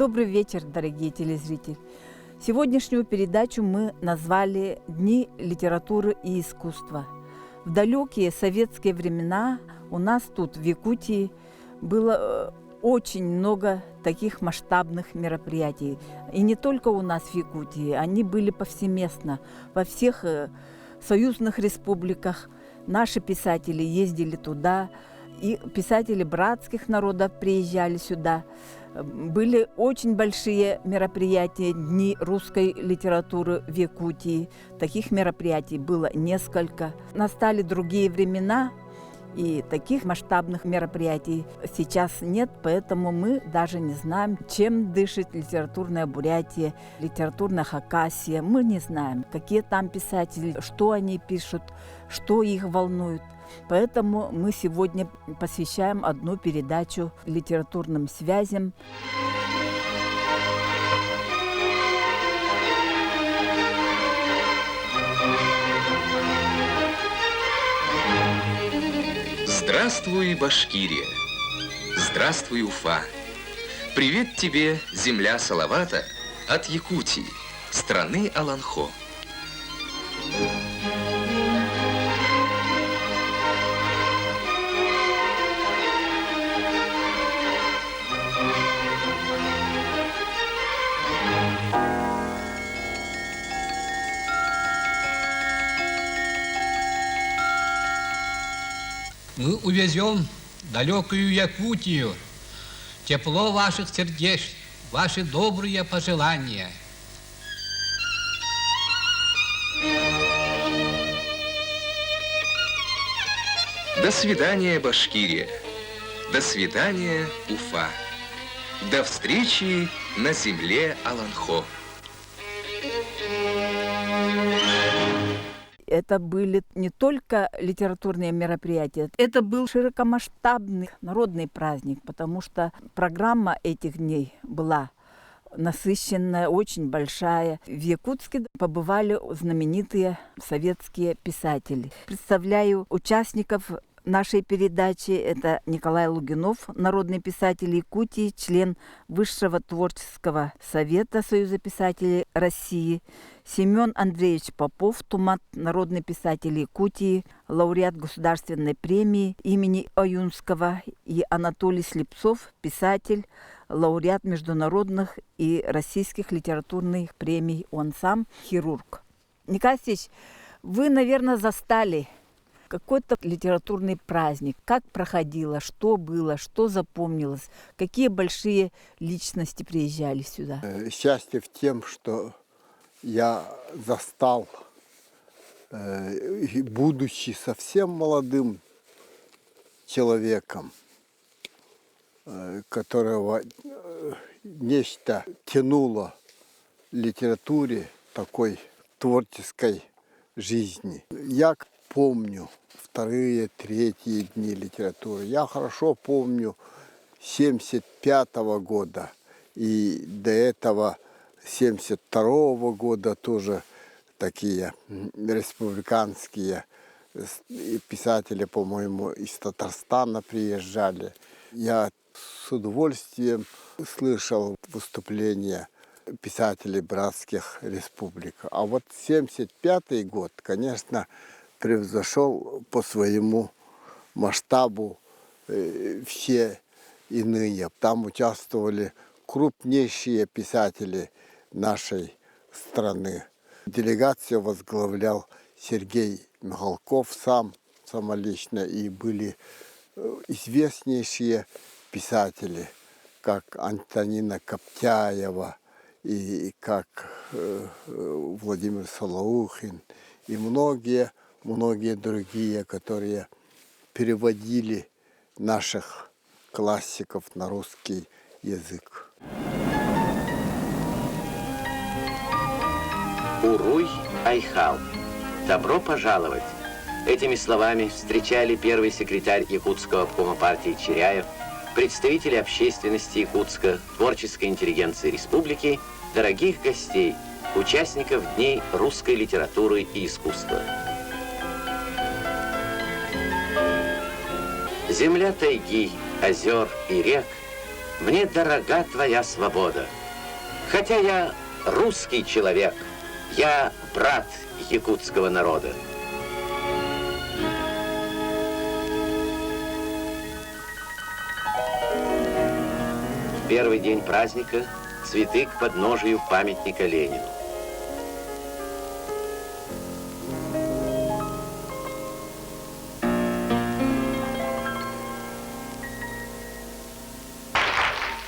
Добрый вечер, дорогие телезрители. Сегодняшнюю передачу мы назвали «Дни литературы и искусства». В далекие советские времена у нас тут, в Якутии, было очень много таких масштабных мероприятий. И не только у нас в Якутии, они были повсеместно. Во всех союзных республиках наши писатели ездили туда, и писатели братских народов приезжали сюда. Были очень большие мероприятия, дни русской литературы в Якутии. Таких мероприятий было несколько. Настали другие времена, и таких масштабных мероприятий сейчас нет, поэтому мы даже не знаем, чем дышит литературная Бурятия, литературная Хакасия. Мы не знаем, какие там писатели, что они пишут, что их волнует. Поэтому мы сегодня посвящаем одну передачу литературным связям. Здравствуй, Башкирия! Здравствуй, Уфа! Привет тебе, земля Салавата, от Якутии, страны Аланхо. Мы увезем далекую Якутию, тепло ваших сердец, ваши добрые пожелания. До свидания, Башкирия! До свидания, Уфа! До встречи на земле Аланхо! Это были не только литературные мероприятия, это был широкомасштабный народный праздник, потому что программа этих дней была насыщенная, очень большая. В Якутске побывали знаменитые советские писатели. Представляю участников нашей передачи. Это Николай Лугинов, народный писатель Якутии, член Высшего творческого совета Союза писателей России, Семен Андреевич Попов, Тумат, народный писатель Якутии, лауреат государственной премии имени Аюнского, и Анатолий Слепцов, писатель, лауреат международных и российских литературных премий. Он сам хирург. Николай Алексеевич, вы, наверное, застали какой-то литературный праздник. Как проходило, что было, что запомнилось, какие большие личности приезжали сюда? Счастье в тем, что я застал, будучи совсем молодым человеком, которого нечто тянуло в литературе такой творческой жизни. Я помню вторые, третьи дни литературы. Я хорошо помню 1975 года и до этого 1972 года тоже такие республиканские писатели, по-моему, из Татарстана приезжали. Я с удовольствием слышал выступления писателей братских республик. А вот 1975 год, конечно, превзошел по своему масштабу все иные. Там участвовали крупнейшие писатели нашей страны. Делегацию возглавлял Сергей Михалков самолично, и были известнейшие писатели, как Антонина Коптяева, и как Владимир Солоухин, и многие другие, которые переводили наших классиков на русский язык. Уруй Айхал. Добро пожаловать. Этими словами встречали первый секретарь Якутского обкома партии Черяев, представители общественности Якутска, творческой интеллигенции республики, дорогих гостей, участников Дней русской литературы и искусства. Земля тайги, озер и рек Мне дорога твоя свобода. Хотя я русский человек, я брат якутского народа. В первый день праздника цветы к подножию памятника Ленину.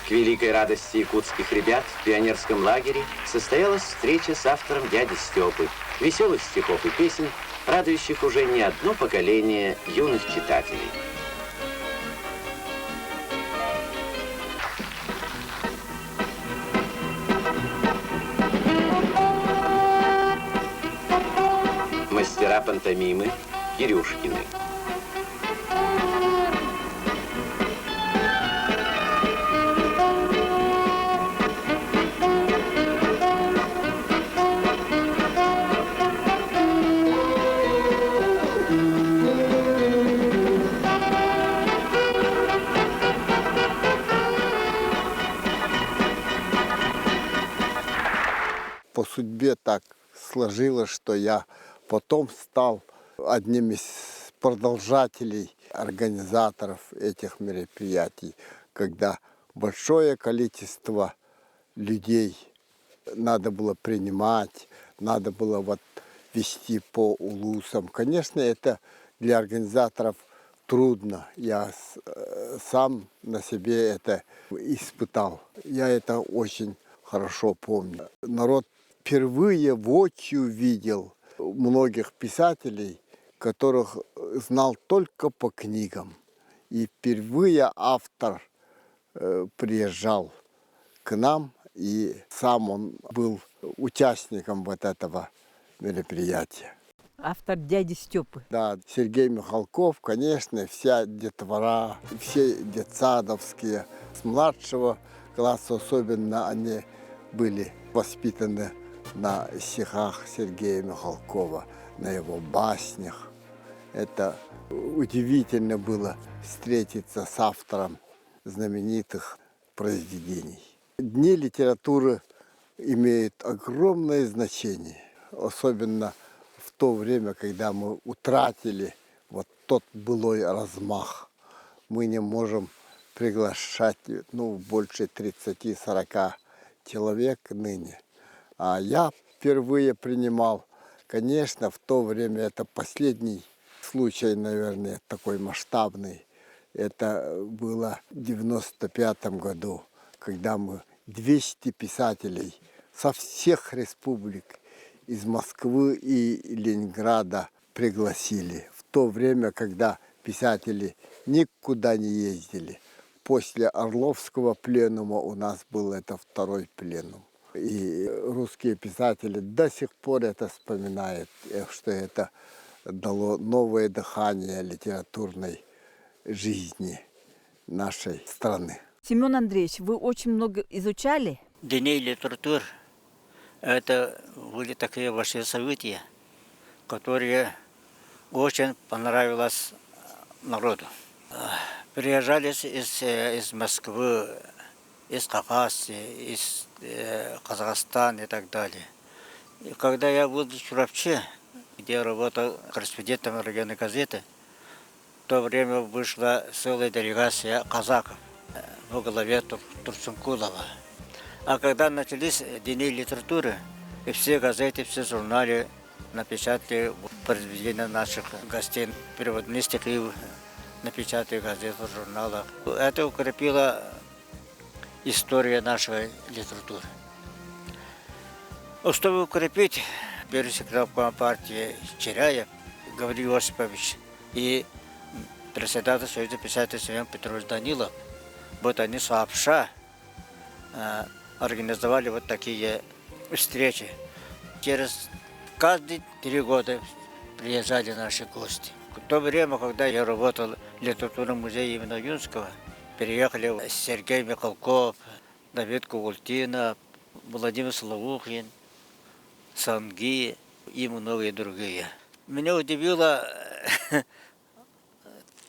К великой радости якутских ребят в пионерском лагере состоялась встреча с автором дяди Степы, веселых стихов и песен, радующих уже не одно поколение юных читателей. Мастера пантомимы Кирюшкины. По судьбе так сложилось, что я потом стал одним из продолжателей, организаторов этих мероприятий, когда большое количество людей надо было принимать, надо было вот вести по улусам. Конечно, это для организаторов трудно. Я сам на себе это испытал. Я это очень хорошо помню. Народ впервые воочию видел многих писателей, которых знал только по книгам. И впервые автор приезжал к нам, и сам он был участником вот этого мероприятия. Автор дяди Степы. Да, Сергей Михалков, конечно, вся детвора, все детсадовские. С младшего класса особенно они были воспитаны на стихах Сергея Михалкова, на его баснях. Это удивительно было встретиться с автором знаменитых произведений. Дни литературы имеют огромное значение, особенно в то время, когда мы утратили вот тот былой размах. Мы не можем приглашать больше 30-40 человек ныне. А я впервые принимал, конечно, в то время это последний случай, наверное, такой масштабный. Это было в 1995 году, когда мы 200 писателей со всех республик, из Москвы и Ленинграда пригласили. В то время, когда писатели никуда не ездили. После Орловского пленума у нас был это второй пленум. И русские писатели до сих пор это вспоминают, что это дало новое дыхание литературной жизни нашей страны. Семен Андреевич, вы очень много изучали? Дни литературы – это были такие ваши события, которые очень понравились народу. Приезжали из Москвы, из Хакасии, из Казахстана и так далее. И когда я был в Чурапче, где я работал корреспондентом районной газеты, в то время вышла целая делегация казаков во главе Турсункулова. А когда начались дни литературы, и все газеты, все журналы напечатали произведения наших гостей, переводные стихи напечатали в газетах, журналах. Это укрепило историю нашей литературы. Чтобы укрепить, первый секретарь партии Черяев Гаврил Осипович и председатель Союза писателей Семен Петрович Данилов, вот они сообща организовали вот такие встречи. Через каждые 3 года приезжали наши гости. В то время, когда я работал в литературном музее имени Юнского, переехали Сергей Михалков, Давид Кугультинов, Владимир Славухин, Санги и многие другие. Меня удивило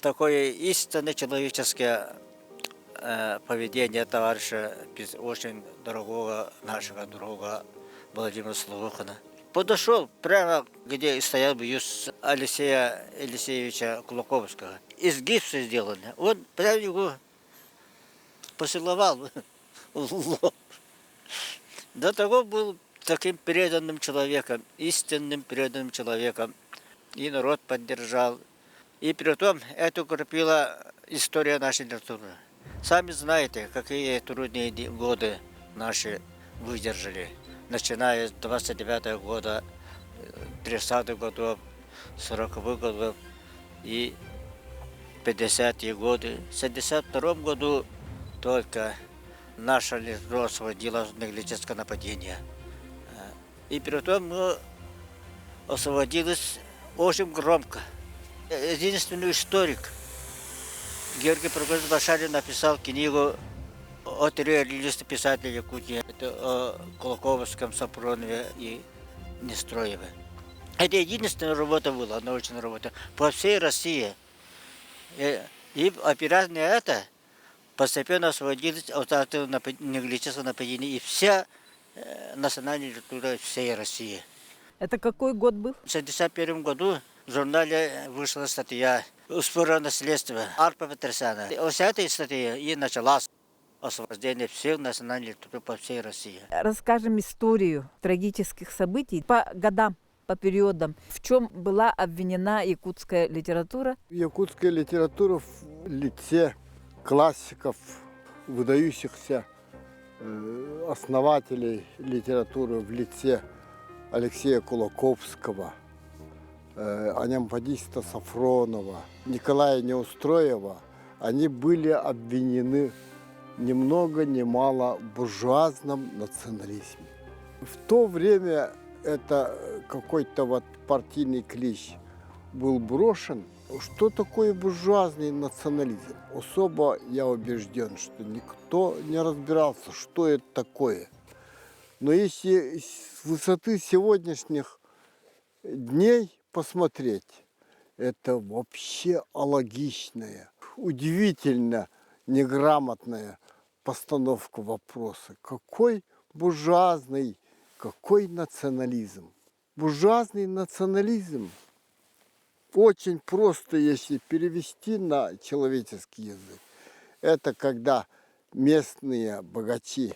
такое истинно человеческое поведение товарища, очень дорогого нашего друга Владимира Слухина. Подошел прямо, где стоял бюст Алексея Елисеевича Кулаковского. Из гипса сделанный. Он прямо его поцеловал в лоб. До того был таким преданным человеком, истинным преданным человеком. И народ поддержал. И при том это укрепила история нашей литературы. Сами знаете, какие трудные годы наши выдержали. Начиная с 29-го года, 30-х годов, 40-х годов и 50-е годы. В 1972 году только наша литература освободила наглецкое нападение. И при том мы освободились очень громко. Единственный историк Георгий Прокофьевич Башарин написал книгу о реалисте писателя Якутии, это о Кулаковском, Сапронове и Нестроеве. Это единственная работа была, научная работа, по всей России. И опираясь на это, постепенно освободились от наглецкого нападения и вся национальная литература всей России. Это какой год был? В 1961 году в журнале вышла статья «Спор наследства» Арпа Петросяна. С этой статьи и началось освобождение всех национальных литератур по всей России. Расскажем историю трагических событий по годам, по периодам. В чем была обвинена якутская литература? Якутская литература в лице классиков, выдающихся основателей литературы в лице Алексея Кулаковского, Анямпадиста Сафронова, Николая Неустроева, они были обвинены ни много ни мало в буржуазном национализме. В то время это какой-то вот партийный клич был брошен. Что такое буржуазный национализм? Особо я убежден, что никто не разбирался, что это такое. Но если с высоты сегодняшних дней посмотреть, это вообще алогичная, удивительно неграмотная постановка вопроса. Какой буржуазный, какой национализм? Буржуазный национализм очень просто, если перевести на человеческий язык. Это когда местные богачи,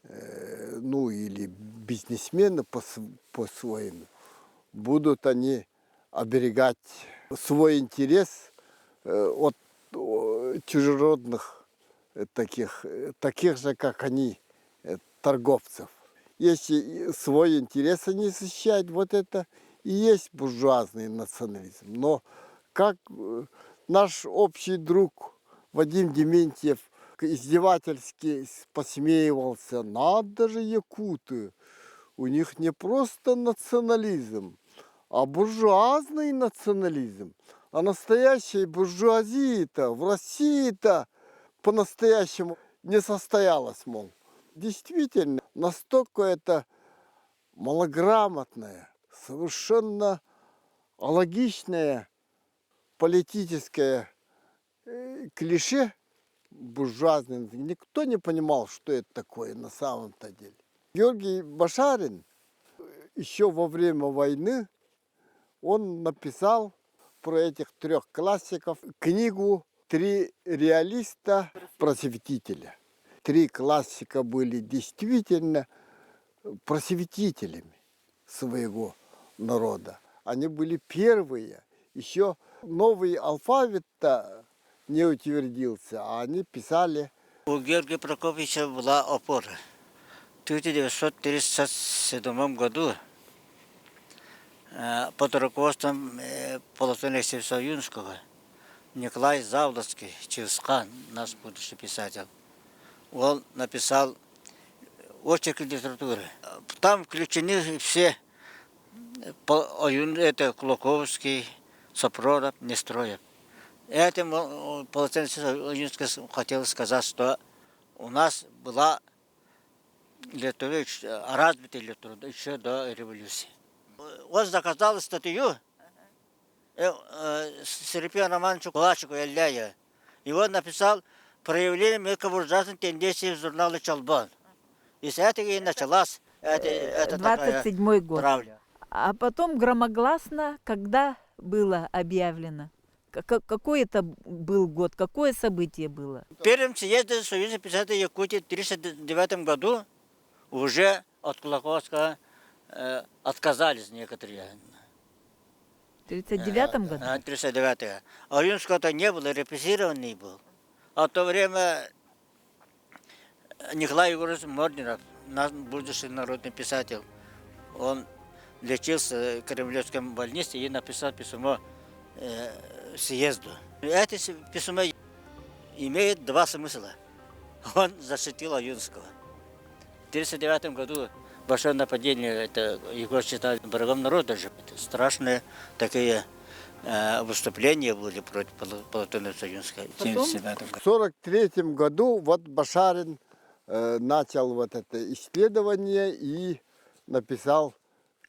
ну или бизнесмены по-своему, будут они оберегать свой интерес от чужеродных таких же, как они, торговцев. Если свой интерес они защищают, вот это и есть буржуазный национализм. Но как наш общий друг Вадим Дементьев издевательски посмеивался, надо же якуты, у них не просто национализм, а буржуазный национализм. А настоящей буржуазии-то в России-то по-настоящему не состоялось, мол. Действительно, настолько это малограмотное, совершенно алогичное политическое клише буржуазное. Никто не понимал, что это такое на самом-то деле. Георгий Башарин еще во время войны он написал про этих трех классиков книгу «Три реалиста-просветителя». Три классика были действительно просветителями своего народа. Они были первые. Еще новый алфавит-то не утвердился, а они писали. У Георгия Прокофьевича была опора. В 1937 году под руководством Полотона Алексеевича Юнского Николай Завлоцкий, Чивскан, наш будущий писатель, он написал очерк литературы. Там включены все, это Кулаковский, Сапронов, Нестроев. Этим Полотон Алексеевич хотел сказать, что у нас была литература, развитая литература еще до революции. Он заказал статью Серапию Романовичу Кулачику Ильяю. И он написал проявление мелковуржатной тенденции в журнале «Чалбан». И с этого и началась эта такая 27-й год. травля. А потом громогласно, когда было объявлено? Какой это был год? Какое событие было? В первом съезде Союза писателей Якутии в 1939 году уже от Кулаковского отказались некоторые. В 1939 году? 1939. А Юнского-то не было, репрессированный был. А в то время Николай Егорович Мординов, наш будущий народный писатель, он лечился в Кремлевской больнице и написал письмо съезду. Это письмо имеет два смысла. Он защитил Аюнского. В 1939 году большое нападение, это его считали врагом народа же. Это страшные такие выступления были против Платона Аюнского. В 1943 году вот Башарин начал вот это исследование и написал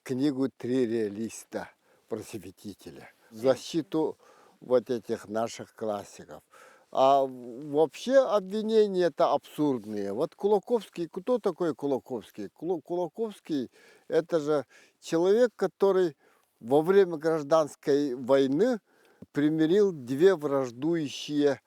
книгу «Три реалиста. Просветителя» в защиту вот этих наших классиков. А вообще обвинения это абсурдные. Вот Кулаковский, кто такой Кулаковский? Кулаковский это же человек, который во время гражданской войны примирил две враждующие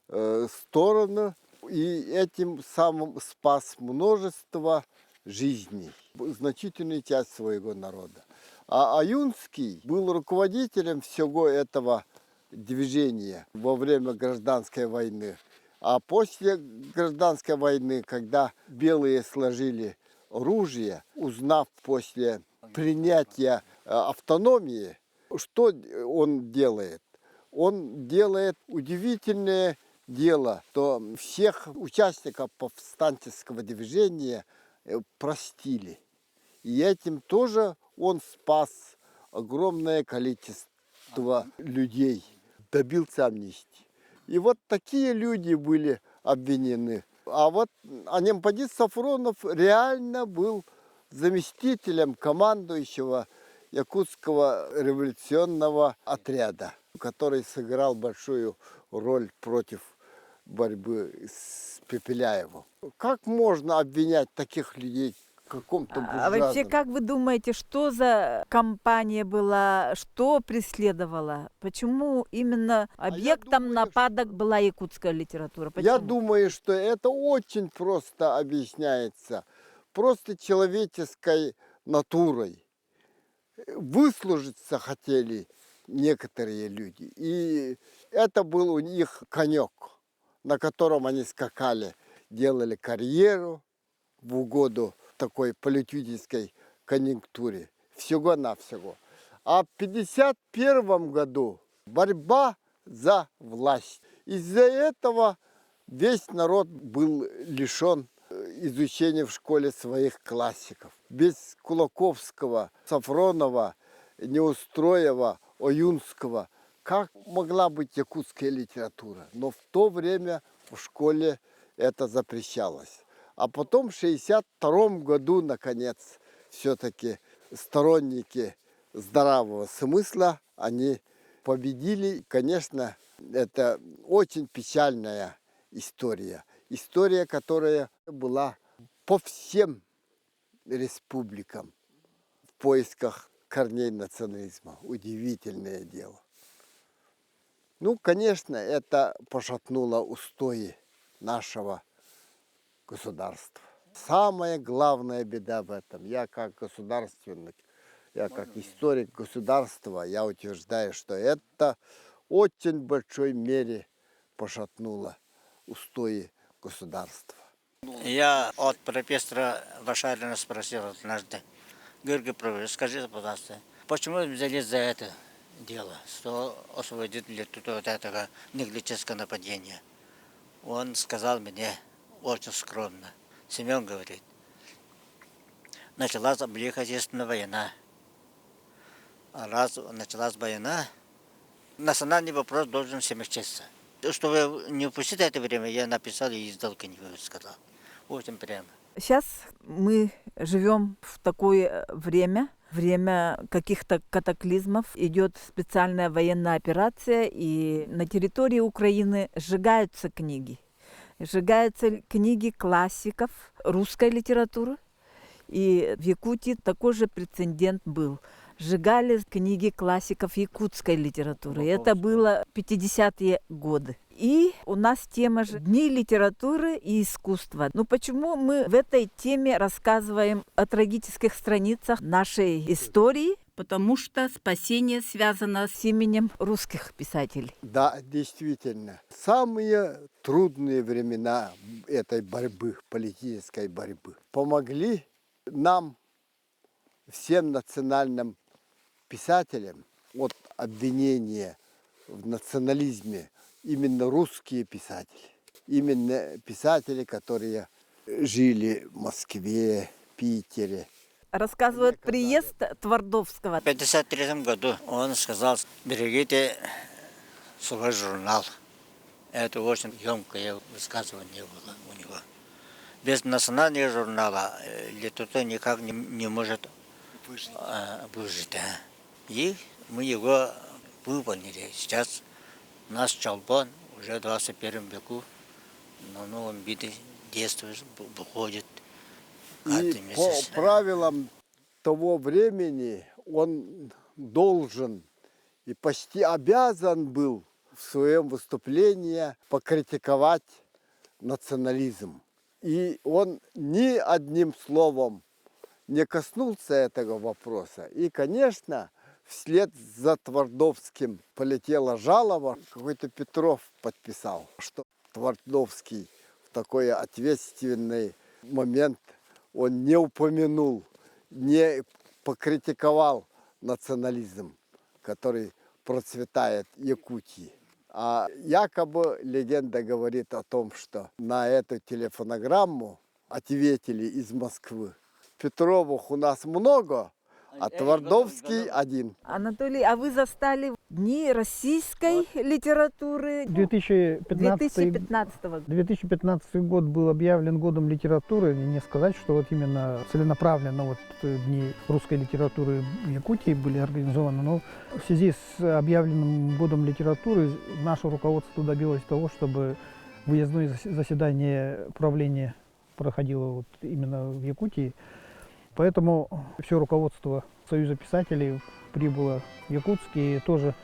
стороны и этим самым спас множество жизней, значительную часть своего народа. А Аюнский был руководителем всего этого движения во время гражданской войны. А после гражданской войны, когда белые сложили оружие, узнав после принятия автономии, что он делает? Он делает удивительное дело, что всех участников повстанческого движения простили. И этим тоже он спас огромное количество людей, добился амнистии. И вот такие люди были обвинены. А вот Анемпадис Сафронов реально был заместителем командующего якутского революционного отряда, который сыграл большую роль против борьбы с Пепеляевым. Как можно обвинять таких людей в каком-то буржуазном? А вообще, как вы думаете, что за кампания была, что преследовала? Почему именно объектом думаю, нападок была якутская литература? Почему? Я думаю, что это очень просто объясняется. Просто человеческой натурой. Выслужиться хотели некоторые люди. И это был у них конек, на котором они скакали, делали карьеру в угоду такой политической конъюнктуре. Всего-навсего. А в 1951 году борьба за власть. Из-за этого весь народ был лишен изучения в школе своих классиков. Без Кулаковского, Сафронова, Неустроева, Аюнского как могла быть якутская литература? Но в то время в школе это запрещалось. А потом в 1962 году, наконец, все-таки сторонники здравого смысла, они победили. Конечно, это очень печальная история. История, которая была по всем республикам в поисках корней национализма. Удивительное дело. Ну, конечно, это пошатнуло устои нашего государства. Самая главная беда в этом, я как государственник, я как историк государства, я утверждаю, что это в очень большой мере пошатнуло устои государства. Я от профессора Башарина спросил однажды: Георгий Павлович, скажите, пожалуйста, почему вы взялись за это дело, что освободили тут вот этого неглического нападения? Он сказал мне очень скромно: Семен, говорит, началась Великая Отечественная война. А раз началась война, национальный вопрос должен смягчиться. Чтобы не упустить это время, я написал и издал книгу, сказал. Очень прямо. Сейчас мы живем в такое время каких-то катаклизмов. Идет специальная военная операция, и на территории Украины сжигаются книги. сжигаются книги классиков русской литературы. И в Якутии такой же прецедент был. Сжигали книги классиков якутской литературы. Это было 50-е годы. И у нас тема же Дни литературы и искусства. Ну почему мы в этой теме рассказываем о трагических страницах нашей истории? Потому что спасение связано с именем русских писателей. Да, действительно. Самые трудные времена этой борьбы, политической борьбы, помогли нам, всем национальным писателям, от обвинения в национализме, именно русские писатели. Именно писатели, которые жили в Москве, Питере. Рассказывает приезд Твардовского. В 1953 году он сказал: берегите свой журнал. Это очень емкое высказывание было у него. Без национального журнала литература никак не может выжить. И мы его выполнили. Сейчас наш Чалбон уже в 21 веку на новом виде действует, выходит. И по правилам того времени он должен и почти обязан был в своем выступлении покритиковать национализм. И он ни одним словом не коснулся этого вопроса. И, конечно, вслед за Твардовским полетела жалоба. Какой-то Петров подписал, что Твардовский в такой ответственный момент он не упомянул, не покритиковал национализм, который процветает в Якутии. А якобы легенда говорит о том, что на эту телефонограмму ответили из Москвы. Петровых у нас много, а Твардовский один. Анатолий, а вы застали дни российской литературы 2015 год был объявлен годом литературы. Не сказать, что вот именно целенаправленно вот дни русской литературы в Якутии были организованы, но в связи с объявленным годом литературы наше руководство добилось того, чтобы выездное заседание правления проходило вот именно в Якутии. Поэтому все руководство Союза писателей прибыло в Якутск, и тоже,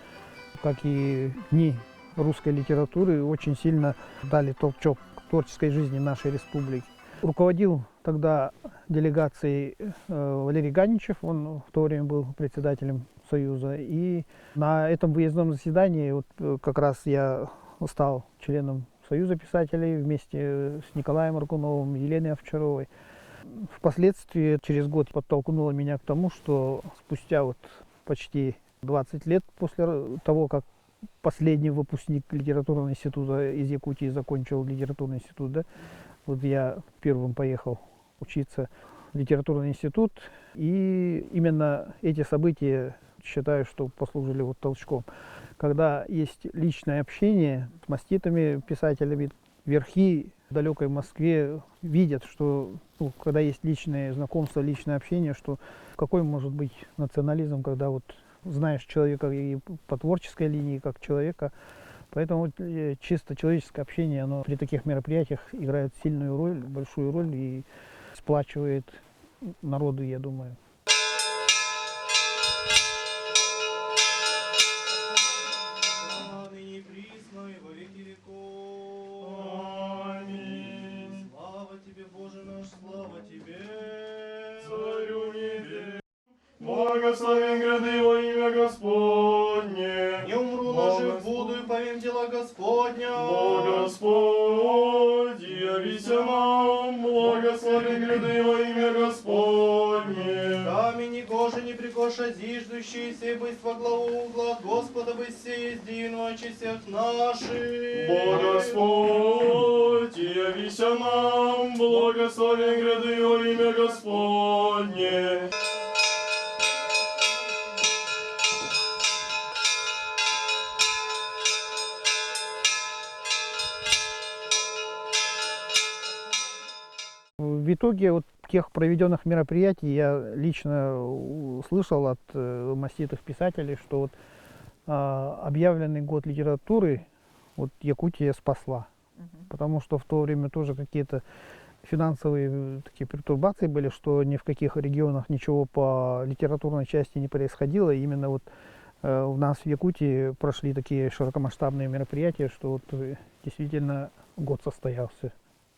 как и дни русской литературы, очень сильно дали толчок творческой жизни нашей республики. Руководил тогда делегацией Валерий Ганичев, он в то время был председателем Союза. И на этом выездном заседании вот как раз я стал членом Союза писателей вместе с Николаем Аркуновым, Еленой Овчаровой. Впоследствии, через год, подтолкнуло меня к тому, что спустя вот почти 20 лет после того, как последний выпускник литературного института из Якутии закончил литературный институт, да, вот я первым поехал учиться в литературный институт, и именно эти события, считаю, что послужили вот толчком. Когда есть личное общение с маститыми писателями, верхи в далекой Москве видят, что когда есть личное знакомство, личное общение, что какой может быть национализм, когда вот знаешь человека и по творческой линии, как человека. Поэтому чисто человеческое общение, оно при таких мероприятиях играет сильную роль, большую роль и сплачивает народы, я думаю. Благословен гряды во имя Господне. Не умру, но жив буду и повем дела Господня. Бо Господь явися нам, благословен гряды во имя Господне. Камень и кожа не прикоша зиждущиеся, и быть во главу угла Господа бы сей ездин в очи всех наших. Бо Господь явися нам, благословен гряды во имя Господне. В итоге вот тех проведенных мероприятий я лично услышал от маститых писателей, что вот объявленный год литературы вот Якутия спасла. потому что в то время тоже какие-то финансовые такие пертурбации были, что ни в каких регионах ничего по литературной части не происходило. И именно вот у нас в Якутии прошли такие широкомасштабные мероприятия, что вот действительно год состоялся.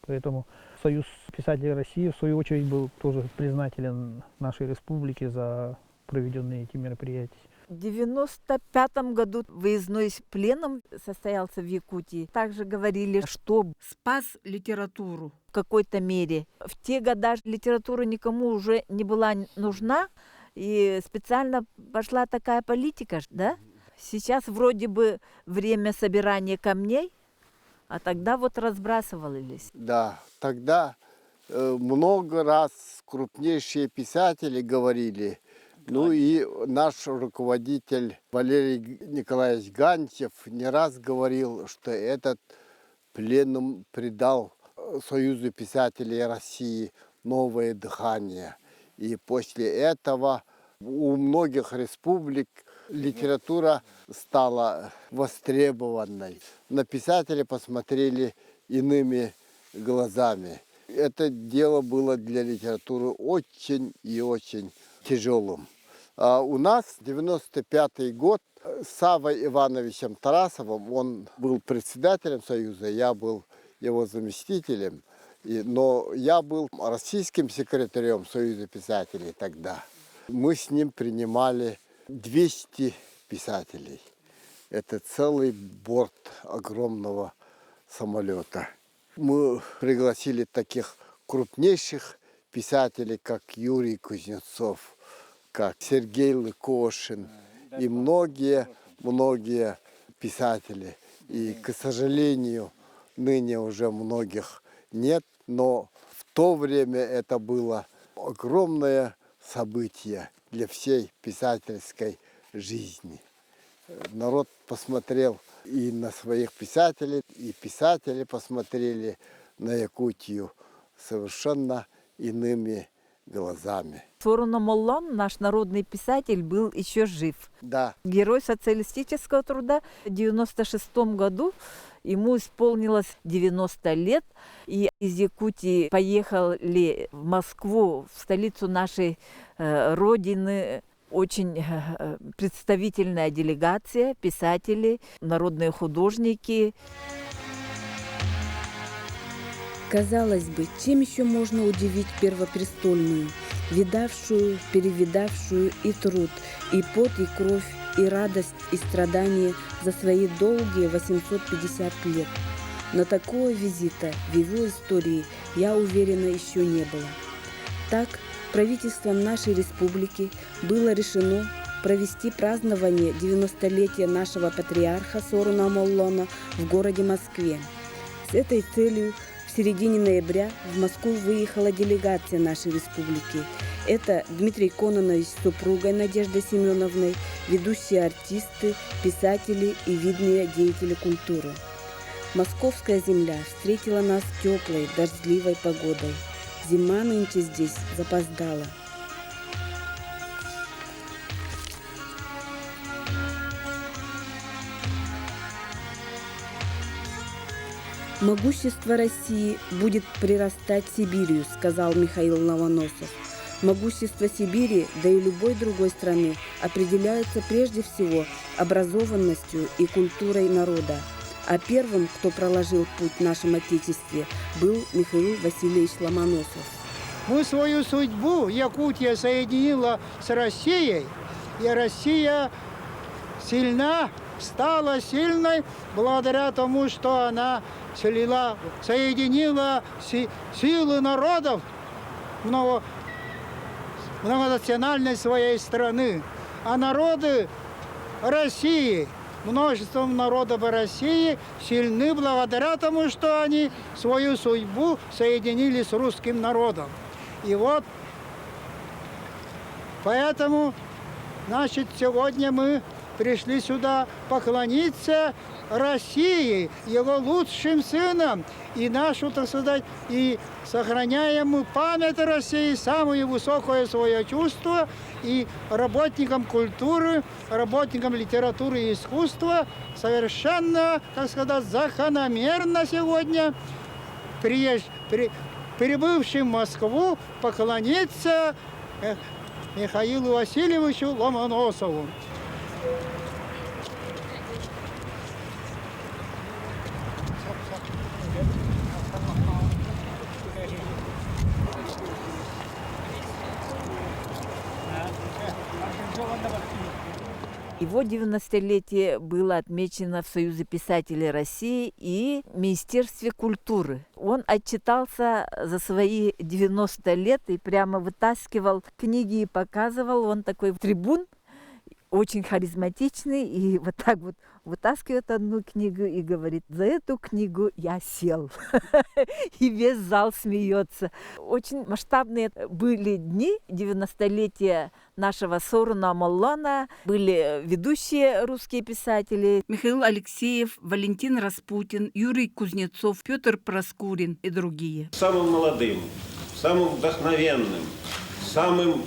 Поэтому Союз писателей России, в свою очередь, был тоже признателен нашей республике за проведенные эти мероприятия. В 1995 году выездной пленум состоялся в Якутии. Также говорили, что спас литературу в какой-то мере. В те годы литература никому уже не была нужна, и специально пошла такая политика, да? Сейчас вроде бы время собирания камней, а тогда вот разбрасывались. Да, тогда много раз крупнейшие писатели говорили. Ну и наш руководитель Валерий Николаевич Гантьев не раз говорил, что этот пленум придал Союзу писателей России новое дыхание. И после этого у многих республик литература стала востребованной. На писателей посмотрели иными глазами. Это дело было для литературы очень и очень тяжелым. А у нас 95-й год с Саввой Ивановичем Тарасовым, он был председателем Союза, я был его заместителем, но я был российским секретарем Союза писателей тогда. Мы с ним принимали 200 писателей. Это целый борт огромного самолета. Мы пригласили таких крупнейших писателей, как Юрий Кузнецов, как Сергей Лыкошин и многие писатели. И, к сожалению, ныне уже многих нет, но в то время это было огромное событие для всей писательской жизни. Народ посмотрел и на своих писателей, и писатели посмотрели на Якутию совершенно иными глазами. Сорун Амоллон, наш народный писатель, был еще жив. Да. Герой социалистического труда. В 1996 году ему исполнилось 90 лет. И из Якутии поехали в Москву, в столицу нашей родины, очень представительная делегация, писатели, народные художники. Казалось бы, чем еще можно удивить первопрестольную, видавшую, перевидавшую и труд, и пот, и кровь, и радость, и страдания за свои долгие 850 лет. Но такого визита в его истории, я уверена, еще не было. Так, правительством нашей республики было решено провести празднование 90-летия нашего патриарха Соруна Амоллона в городе Москве. С этой целью в середине ноября в Москву выехала делегация нашей республики. Это Дмитрий Кононович с супругой Надеждой Семеновной, ведущие артисты, писатели и видные деятели культуры. Московская земля встретила нас теплой, дождливой погодой. Зима нынче здесь запоздала. «Могущество России будет прирастать Сибирью», — сказал Михаил Ломоносов. Могущество Сибири, да и любой другой страны, определяется прежде всего образованностью и культурой народа. А первым, кто проложил путь в нашем Отечестве, был Михаил Васильевич Ломоносов. Мы свою судьбу, Якутия соединила с Россией, и Россия стала сильной благодаря тому, что она соединила силы народов многонациональной своей страны. А народы России, множеством народов России сильны благодаря тому, что они свою судьбу соединили с русским народом. И вот поэтому, значит, сегодня мы пришли сюда поклониться России, его лучшим сыном, и нашу, так сказать, и сохраняем мы память России, самое высокое свое чувство, и работникам культуры, работникам литературы и искусства совершенно, так сказать, закономерно сегодня прибывшим в Москву поклониться Михаилу Васильевичу Ломоносову. Его 90-летие было отмечено в Союзе писателей России и Министерстве культуры. Он отчитался за свои 90 лет и прямо вытаскивал книги и показывал. Он такой трибун, очень харизматичный, и вот так вот вытаскивает одну книгу и говорит: за эту книгу я сел. И весь зал смеется. Очень масштабные были дни 90-летия нашего Сооруна Амоллона. Были ведущие русские писатели: Михаил Алексеев, Валентин Распутин, Юрий Кузнецов, Петр Проскурин и другие. Самым молодым, самым вдохновенным, самым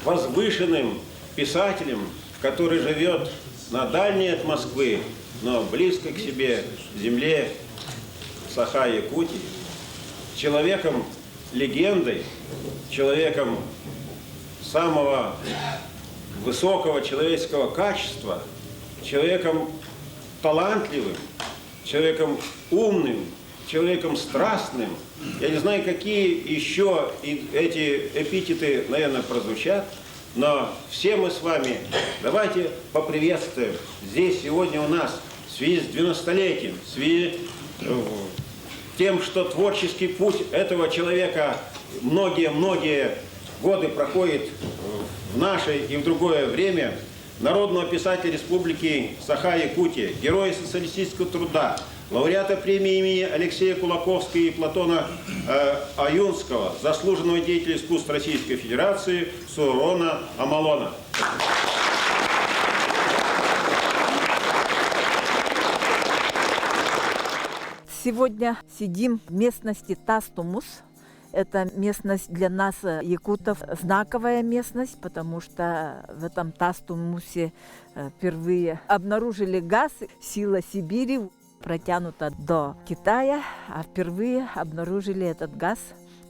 возвышенным писателем, который живет на дальней от Москвы, но близко к себе земле Саха-Якутии, человеком-легендой, человеком самого высокого человеческого качества, человеком талантливым, человеком умным, человеком страстным. Я не знаю, какие еще эти эпитеты, наверное, прозвучат, но все мы с вами давайте поприветствуем здесь сегодня у нас в связи с 90-летием, в связи с тем, что творческий путь этого человека многие-многие годы проходит в наше и в другое время, народного писателя Республики Саха-Якутия, героя социалистического труда, лауреата премии имени Алексея Кулаковского и Платона Аюнского, заслуженного деятеля искусств Российской Федерации Сооруна Амоллона. Сегодня сидим в местности Тастумус. Это местность для нас, якутов, знаковая местность, потому что в этом Тастумусе впервые обнаружили газ, сила Сибири протянута до Китая, а впервые обнаружили этот газ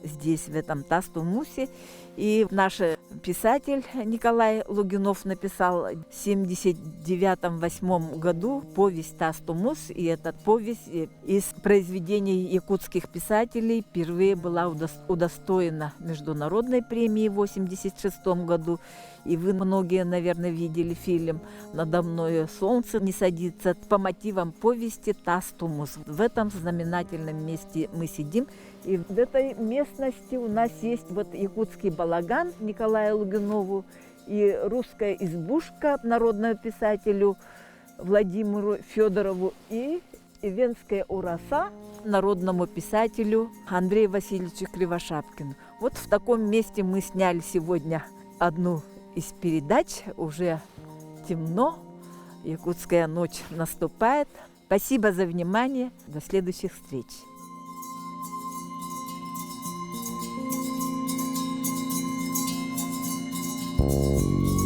здесь, в этом Тастумусе. И наш писатель Николай Лугинов написал в 1979-1978 году повесть «Тастумус». И эта повесть из произведений якутских писателей впервые была удостоена международной премии в 1986 году. И вы многие, наверное, видели фильм «Надо мною солнце не садится» по мотивам повести «Тастумус». В этом знаменательном месте мы сидим. И в этой местности у нас есть вот якутский балаган Николаю Лугинову и русская избушка народному писателю Владимиру Федорову и венская ураса народному писателю Андрею Васильевичу Кривошапкину. Вот в таком месте мы сняли сегодня одну из передач. Уже темно, якутская ночь наступает. Спасибо за внимание. До следующих встреч. Thank you.